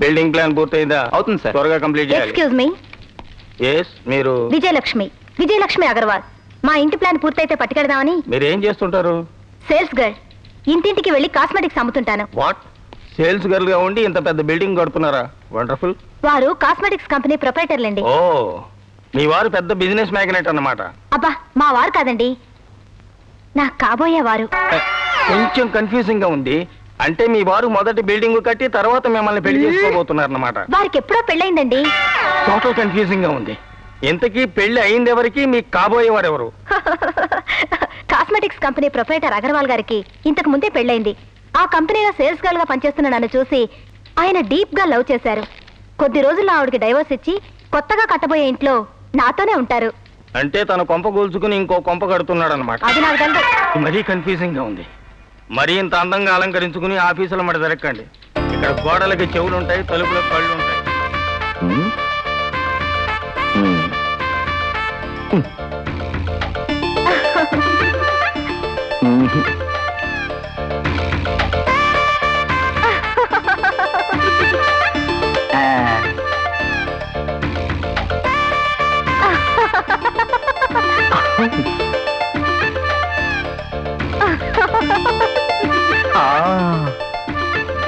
Building plan పూర్తయిందా? అవుతుంది sir. త్వరగా complete చేయాలి. Excuse me. ఎస్, మీరు విజయలక్ష్మి అగర్వాల్. మా ఇంటి ప్లాన్ పూర్తయితే పట్టుకెడదామని. మీరు ఏం చేస్తుంటారు? Sales girl. ఇంటింటికి వెళ్ళి కాస్మెటిక్స్ అమ్ముతుంటాను. వాట్? సేల్స్ గర్ల్ గా ఉండి ఇంత పెద్ద బిల్డింగ్ కడుతున్నారా? వండర్ఫుల్. వారు కాస్మెటిక్స్ కంపెనీ ప్రొపరైటర్లండి. ఓ, మీ వారు పెద్ద బిజినెస్ మ్యాగ్నెట్ అన్నమాట. అబ్బా, మా వారు కాదండి, నాకు కాబోయే వారు. కొంచెం కన్ఫ్యూజింగ్ గా ఉంది. అంటే మీ వారు మొదటి బిల్డింగ్ కట్టి తర్వాత మిమ్మల్ని పెళ్లి చేసుకోబోతున్నారన్నమాట. వారికి ఎప్పుడో పెళ్ళయిందండి. టోటల్ కన్ఫ్యూజింగ్ గా ఉంది. ఇంతకీ పెళ్లి అయింది ఎవరికి? మీకు కాబోయేవారు ఎవరు? కాస్మెటిక్స్ కంపెనీ ప్రొపరైటర్ అగర్వాల్ గారికి ఇంతకు ముందే పెళ్ళైంది. ఆ కంపెనీలో సేల్స్ గర్ల్ గా పనిచేస్తున్న నన్ను చూసి ఆయన డీప్ గా లవ్ చేశారు. కొద్ది రోజుల్లో ఆవిడకి డైవర్స్ ఇచ్చి కొత్తగా కట్టబోయే ఇంట్లో నాతోనే ఉంటారు. అంటే తన కొంప కూల్చుకుని ఇంకో కొంప కడుతున్నాడు అనమాట. అది నాకు తెలుసు. మరీ కన్ఫ్యూజింగ్ గా ఉంది. మరీ ఇంత అందంగా అలంకరించుకుని ఆఫీసులో మరి జరగండి. ఇక్కడ గోడలకి చెవులు ఉంటాయి, తలుపులకు కళ్ళు ఉంటాయి.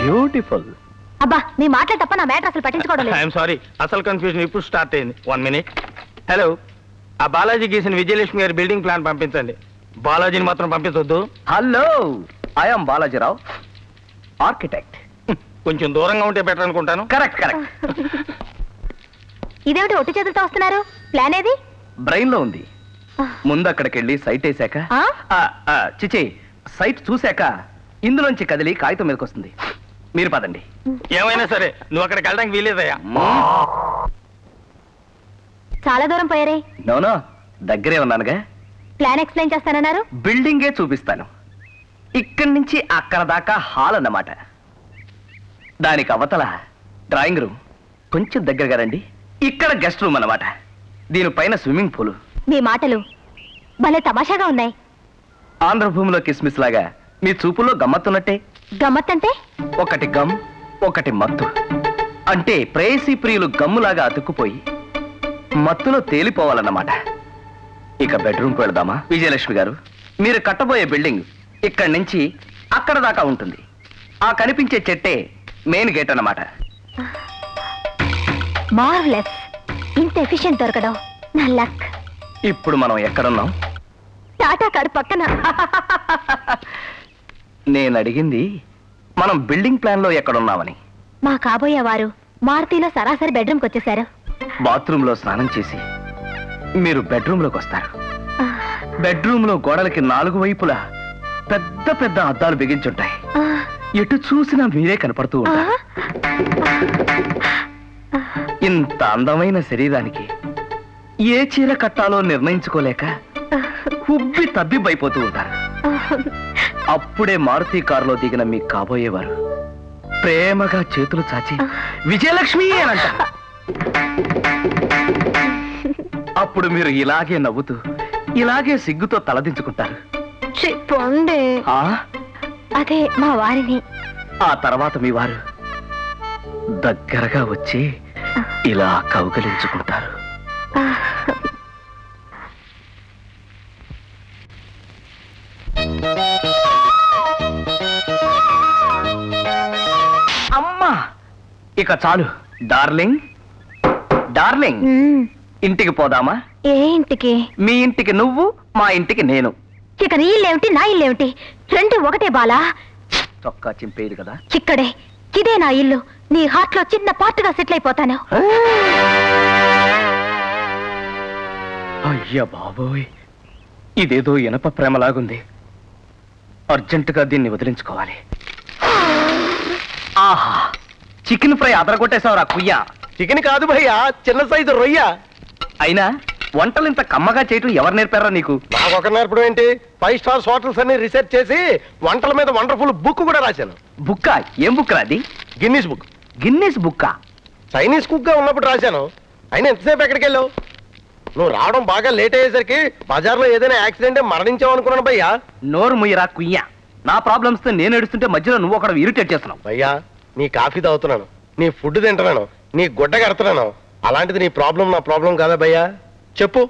బ్యూటిఫుల్. అబ్బా, మీ మాటలు తప్ప నా మ్యాటర్ అసలు పట్టించుకోవడం లేదు. ఐఎమ్ సారీ, అసలు కన్ఫ్యూజన్ ఇప్పుడు స్టార్ట్ అయింది. 1 minute. హలో, ఆ బాలాజీ గీసిన విజయలక్ష్మి గారి బిల్డింగ్ ప్లాన్ పంపించండి. బాలాజీని మాత్రం పంపించొద్దు. Hello, I'm Balajirao, architect. కొంచెం దూరంగా ఉంటే బెటర్ అనుకుంటాను. Correct correct. ఇదేమిటి ఒట్టి చేతులతో వస్తున్నారు? ప్లాన్ ఏది? బ్రెయిన్ లో ఉంది. ముందు అక్కడికి వెళ్ళి సైట్ వేసాక, చిచి సైట్ చూశాక ఇందులోంచి కదిలి కాగితం మీదకి వస్తుంది. మీరు పదండి. ఏమైనా సరే నువ్వు అక్కడికి వెళ్ళడానికి వీలేదయ్యా. చాలా దూరం పోయారే. నోనో, దగ్గరే ఉన్నానుగా. ప్లాన్ ఎక్స్ప్లెయిన్ చేస్తానన్నారు. బిల్డింగే చూపిస్తాను. ఇక్కడి నుంచి అక్కడ దాకా హాల్ అన్నమాట. దానికి అవతల డ్రాయింగ్ రూమ్, కొంచెం దగ్గరగా రండి. ఇక్కడ గెస్ట్ రూమ్ అన్నమాట. దీనిపైన స్విమ్మింగ్ పూల్. మీ మాటలు భలే తమాషాగా ఉన్నాయి. ఆంధ్రభూమిలో కిస్మిస్ లాగా మీ చూపుల్లో గమ్మత్తున్నట్టే. గమ్మత్తంటే? ఒకటి గమ్, ఒకటి మత్తు. అంటే ప్రేయసీ ప్రియులు గమ్ములాగా అతుక్కుపోయి మత్తులో తేలిపోవాలన్నమాట. ఇక బెడ్రూమ్కి వెళదామా? విజయలక్ష్మి గారు, మీరు కట్టబోయే బిల్డింగ్ ఇక్కడి నుంచి అక్కడ దాకా ఉంటుంది. ఆ కనిపించే చెట్టే మెయిన్ గేట్ అన్నమాట. మార్వెలస్. ఇంత ఎఫిషియెంట్ దొరకడం నా లక్. ఇప్పుడు మనం ఎక్కడున్నాం? టాటా కారు పక్కన. నేను అడిగింది మనం బిల్డింగ్ ప్లాన్ లో ఎక్కడున్నామని. మా కాబోయే వారు మారుతిలో సరాసరి బెడ్రూమ్కి వచ్చేసారు. బాత్రూమ్ లో స్నానం చేసి మీరు బెడ్రూమ్ లోకి వస్తారు. బెడ్రూమ్ లో గోడలకి 4 వైపులా పెద్ద పెద్ద అద్దాలు బిగించుంటాయి. ఎటు చూసినా మీరే కనపడుతూ ఉంటారు. ఇంత అందమైన శరీరానికి ఏ చీర కట్టాలో నిర్ణయించుకోలేక ఉబ్బి తబ్బిబ్బైపోతూ ఉంటారు. అప్పుడే మారుతి కారులో దిగిన మీ కాబోయేవారు ప్రేమగా చేతులు చాచి విజయలక్ష్మి అని అంటారు. అప్పుడు మీరు ఇలాగే నవ్వుతూ ఇలాగే సిగ్గుతో తలదించుకుంటారు. అదే మా వారిని. ఆ తర్వాత మీ వారు దగ్గరగా వచ్చి ఇలా కౌగలించుకుంటారు. అమ్మా, ఇక చాలు. డార్లింగ్ డార్లింగ్, ఇంటికి పోదామా? ఏ ఇంటికి? మీ ఇంటికి నువ్వు, మా ఇంటికి నేను. ఇక నీ ఇల్లేమిటి, నా ఇల్లేమిటి? రెండు ఒకటే బాలా. చొక్కా చింపేది కదా. ఇక్కడే, ఇదే నా ఇల్లు. నీ హార్ట్ లో చిన్న పార్ట్గా సెటిల్ అయిపోతాను. అయ్యా బాబోయ్, ఇదేదో ఇనప ప్రేమలాగుంది. అర్జెంటుగా దీన్ని వదిలించుకోవాలి. ఆహా, చికెన్ ఫ్రై అదరగొట్టేశావురా కుయ్యా. చికెన్ కాదు భయ్యా, చిన్న సైజు రొయ్య. అయినా వంటలు ఇంత కమ్మగా చేయటం ఎవరు నేర్పారా నీకు? నాకొక నేర్పడం ఏంటి? 5 స్టార్స్ హోటల్స్ అన్ని రీసెర్చ్ చేసి వంటల మీద వండర్ఫుల్ బుక్ కూడా రాశాను. బుక్కా? ఏం బుక్ రాది? Guinness book. గిన్నీస్ బుక్కా? చైనీస్ కుక్ గా ఉన్నప్పుడు రాశాను. అయినా ఎంతసేపు ఎక్కడికి వెళ్ళావు? నువ్వు రావడం బాగా లేట్ అయ్యేసరికి బజార్లో ఏదైనా యాక్సిడెంట్ మరణించావు అనుకున్నాను భయ్యా. నోరు ముయ్యరా కుయ్యా. నా ప్రాబ్లమ్స్ తో నేను ఏడుస్తుంటే మధ్యలో నువ్వు ఒకడు ఇరిటేట్ చేస్తున్నావు. భయ్యా, నీ కాఫీ తాగుతున్నాను. నీ ఫుడ్ తింటున్నాను, నీ గుడ్డ కడుతున్నాను. అలాంటిది నీ ప్రాబ్లం నా ప్రాబ్లం కాదా భయ్యా? చెప్పు.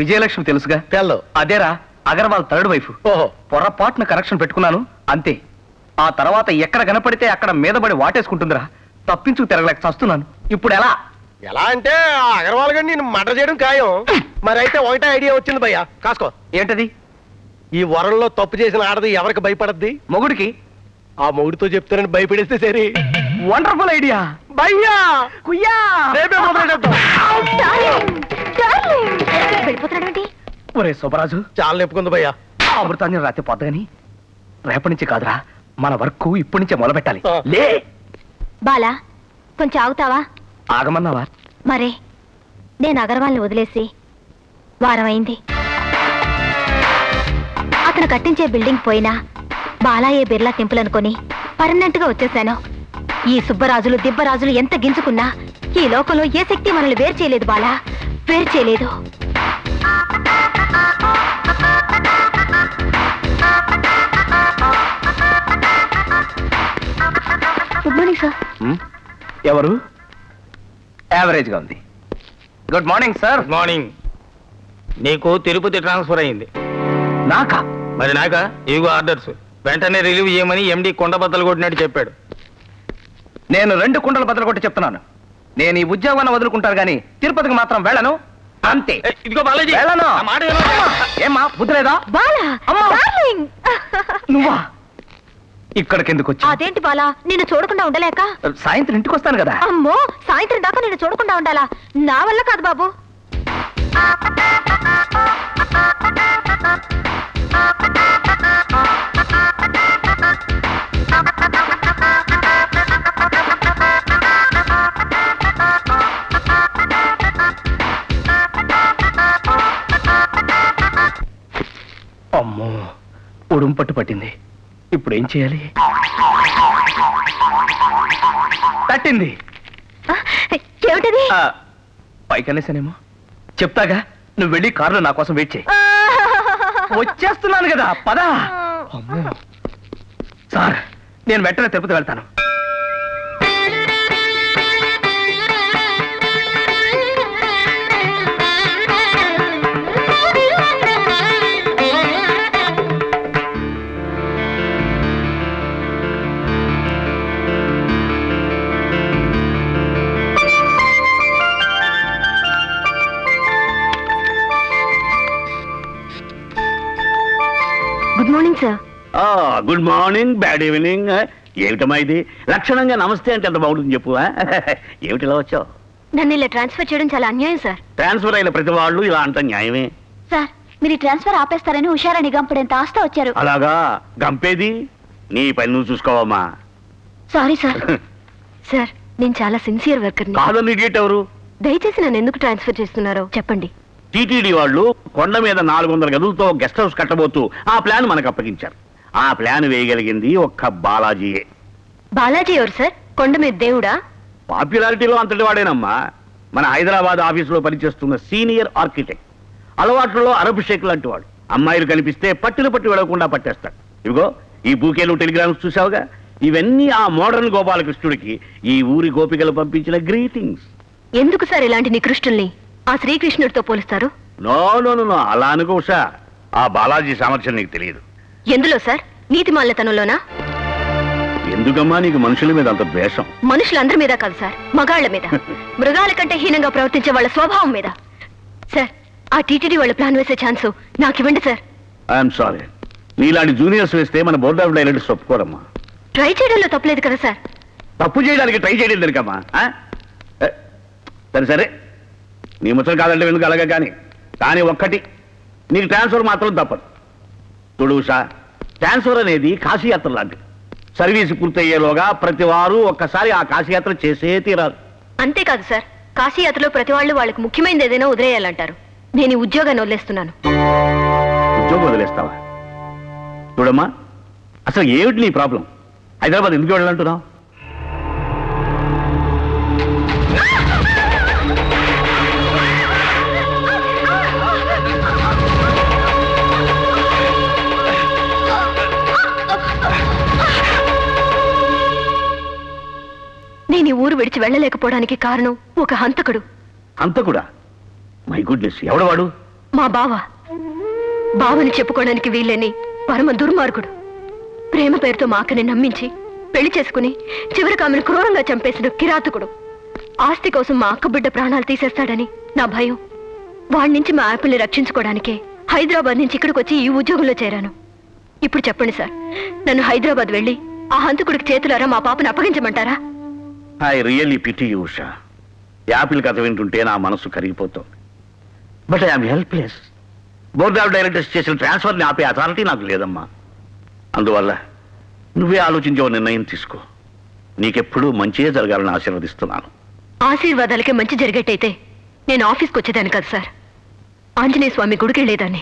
విజయలక్ష్మి తెలుసుగా? తెల్లో. అదేరా అగర్వాల్ థర్డ్ వైఫ్. ఓహో. పొరపాటున కరెక్షన్ పెట్టుకున్నాను అంతే. ఆ తర్వాత ఎక్కడ కనపడితే అక్కడ మీదబడి వాటేసుకుంటుందిరా. తప్పించుకు తిరగలేక చస్తున్నాను. ఇప్పుడు ఎలా? ఎలా అంటే ఆ అగర్వాల్ గారిని నేను మర్డర్ చేయడం ఖాయం. మరి అయితే ఒకటే ఐడియా వచ్చింది భయ్యా, కాసుకో. ఏంటది? ఈ వరంలో తప్పు చేసిన ఆడది ఎవరికి భయపడద్ది? మొగుడికి. ఆ మొగుడితో చెప్తానని భయపడేస్తే సరే. వండర్ఫుల్ ఐడియా భయ్యా. కుయ్యా. రేపే మొదలెట్టేద్దాం. వెళ్ళిపోతున్నాడేంటి? ఒరే శుభరాజు, చాలా నెప్పుకుంది భయ్యా. అమృతాన్ని రాత్రి పొద్దగని రేపటి నుంచి కాదురా, మన వర్క్ ఇప్పటి నుంచే మొదలు పెట్టాలి. ఆ. లే. బాలా కొంచెం ఆగుతావా? ఆగమన్నావా? మరే నేను అగర్వాల్ని వదిలేసి వారం అయింది. అతను కట్టించే బిల్డింగ్ పోయినా బాలాయే బిర్లా టెంపుల్ అనుకొని పర్మనెంట్ గా వచ్చేసాను. ఈ సుబ్బరాజులు దిబ్బరాజులు ఎంత గింజుకున్నా ఈ లోకంలో ఏ శక్తి మనల్ని వేరు చేయలేదు బాలా, వేరు చేయలేదు. Good morning sir. ఎవరు? యావరేజ్ గా ఉంది. Good morning sir. Good morning. నీకు తిరుపతి ట్రాన్స్ఫర్ అయింది. నాకా? మరి నాకా? ఇవిగో ఆర్డర్స్. వెంటనే రిలీవ్ చేయమని ఎండి కొండ బద్దలు కొట్టినట్టు చెప్పాడు. నేను 2 కుండలు బదులు కొట్టి చెప్తున్నాను. నేను ఈ ఉద్యోగాన్ని వదులుకుంటాను కానీ తిరుపతికి మాత్రం వెళ్ళను. అంతే. ఇదిగో బాలాజీ, వెళ్ళను. ఆ మాట వినో. ఏమ్మా బుద్ధి లేదా? బాలా అమ్మా. డార్లింగ్. నువ్వా ఇక్కడికి ఎందుకు వచ్చా? అదేంటి బాలా, నిన్ను చూడకుండా ఉండలేక? సాయంత్రం ఇంటికి వస్తాను కదా. అమ్మో, సాయంత్రం దాకా నిన్ను చూడకుండా ఉండాలా? నా వల్ల కాదు బాబు. అమ్మో, ఉడుం పట్టు పట్టింది. ఇప్పుడు ఏం చేయాలి? తట్టింది. ఏమిటది? పైకనేసానేమో. చెప్తాగా, నువ్వు వెళ్ళి కారులో నా కోసం వెయిట్ చేయి. వచ్చేస్తున్నాను కదా, పదా. అమ్మో సార్, నేను వెంటనే తిరుపతి వెళ్తాను. Good morning sir. Good morning, bad evening. ఏమిటమ్మా ఇది? లక్షణంగా నమస్తే అంటే ఎంత బాగుంటుంది చెప్పు. ఏమిటి ఇలా వచ్చావు? నన్ను ఇలా ట్రాన్స్ఫర్ చేయడం చాలా అన్యాయం సార్. ట్రాన్స్ఫర్ అయిన ప్రతి వాళ్ళు ఇలా అంట న్యాయమే. సార్, మీరు ట్రాన్స్ఫర్ ఆపేస్తారని హుషారని గంపడేంత ఆస్తా వచ్చారు. అలాగా? గంపేది నీ పని నువ్వు చూసుకోవమ్మా. Sorry sir. సార్, నేను చాలా సిన్సియర్ వర్కర్ని. కాదని ఇడియట్ ఎవరు? దయచేసి నన్ను ఎందుకు ట్రాన్స్ఫర్ చేస్తున్నారో చెప్పండి. టీటీడీ వాళ్ళు కొండ మీద 400 గదులతో గెస్ట్ హౌస్ కట్టబోతూ ఆ ప్లాన్ మనకు అప్పగించారు. ఆ ప్లాన్ వేయగలిగింది ఒక్క బాలాజీయే. బాలాజీ ఎవరు సార్? కొండ మీద దేవుడా? పాపులారిటీలో అంతటి వాడేనమ్మా. మన హైదరాబాద్ ఆఫీసులో పనిచేస్తున్న సీనియర్ ఆర్కిటెక్ట్. అలవాట్లలో అరబ్ షేక్ లాంటి వాడు. అమ్మాయిలు కనిపిస్తే పట్టులు పట్టు వెళ్లకుండా పట్టేస్తాడు. ఇదిగో ఈ బూకేలు టెలిగ్రామ్స్ చూసావుగా, ఇవన్నీ ఆ మోడర్న్ గోపాలకృష్ణుడికి ఈ ఊరి గోపికలు పంపించిన గ్రీటింగ్స్. ఎందుకు సార్ ఇలాంటి నికృష్టుల్ని ఆ శ్రీకృష్ణుడితో పోలుస్తారు? నో నో నో, అలా అనుకో ఉషా. ఆ బాలాజీ సామర్థ్యం నీకు తెలియదు. ఎందులో సార్? నీతిమాలినతనంలోనా? ఎందుకమ్మా నీకు మనుషుల మీద అంత ద్వేషం? మనుషులందరి మీద కాదు సార్, మగాళ్ల మీద. మృగాల కంటే హీనంగా ప్రవర్తించే వాళ్ళ స్వభావం మీద. సార్, ఆ టీటీడీ వాళ్ళ ప్లాన్ వేసే ఛాన్స్ నాకు ఇవ్వండి సార్. ఐఎమ్ సారీ, నీలాంటి జూనియర్స్ వేస్తే మన బోర్డ్ ఆఫ్ డైరెక్టర్స్ ఒప్పుకోరమ్మా. ట్రై చేయడంలో తప్పలేదు కదా సార్. తప్పు చేయడానికి ట్రై చేయడం దొరికమ్మా. సరే సరే, నీ ముచ్చట కాదంటే ఎందుకు అలాగే. కానీ ఒక్కటి, నీకు ట్రాన్స్ఫర్ మాత్రం తప్పదు. చూడు ఉషా, ట్రాన్స్ఫర్ అనేది కాశీయాత్ర లాంటిది. సర్వీస్ పూర్తయ్యేలోగా ప్రతి వారు ఒక్కసారి ఆ కాశీయాత్ర చేసే తీరాలి. అంతేకాదు సార్, కాశీయాత్రలో ప్రతి వాళ్ళు వాళ్ళకి ముఖ్యమైనది ఏదైనా వదిలేయాలంటారు. నేను ఈ ఉద్యోగాన్ని వదిలేస్తున్నాను. ఉద్యోగం వదిలేస్తావా? చూడమ్మా, అసలు ఏమిటి నీ ప్రాబ్లం? హైదరాబాద్ ఎందుకు వెళ్ళాలంటున్నావు? నేను ఈ ఊరు విడిచి వెళ్ళలేకపోవడానికి కారణం ఒక హంతకుడు. అంతకుడా? మై గుడ్నెస్, ఎవడవాడు? మా బావని చెప్పుకోవడానికి వీల్లేని పరమ దుర్మార్గుడు. ప్రేమ పేరుతో మా అక్కని నమ్మించి పెళ్లి చేసుకుని చివరికి ఆమెను క్రూరంగా చంపేసిన కిరాతకుడు. ఆస్తి కోసం మా అక్క బిడ్డ ప్రాణాలు తీసేస్తాడని నా భయం. వాడి నుంచి మా యాపిల్ని రక్షించుకోవడానికే హైదరాబాద్ నుంచి ఇక్కడికి వచ్చి ఈ ఉద్యోగంలో చేరాను. ఇప్పుడు చెప్పండి సార్, నన్ను హైదరాబాద్ వెళ్ళి ఆ హంతకుడికి చేతులారా మా పాపను అప్పగించమంటారా? I really pity you Usha. యాపిల్ కథ వింటుంటే నా మనసు కరిగిపోతుంది. But I'm helpless. Board of directors చేసిన ట్రాన్స్ఫర్ని ఆపే అథారిటీ నాకు లేదమ్మా. అందువల్ల నువ్వే ఆలోచించే నిర్ణయం తీసుకో. నీకెప్పుడూ మంచిగా జరగాలని ఆశీర్వదిస్తున్నాను. ఆశీర్వాదాలకే మంచి జరిగేట్టయితే నేను ఆఫీస్కి వచ్చేదాన్ని కాదు సార్, ఆంజనేయ స్వామి గుడికి వెళ్ళేదాన్ని.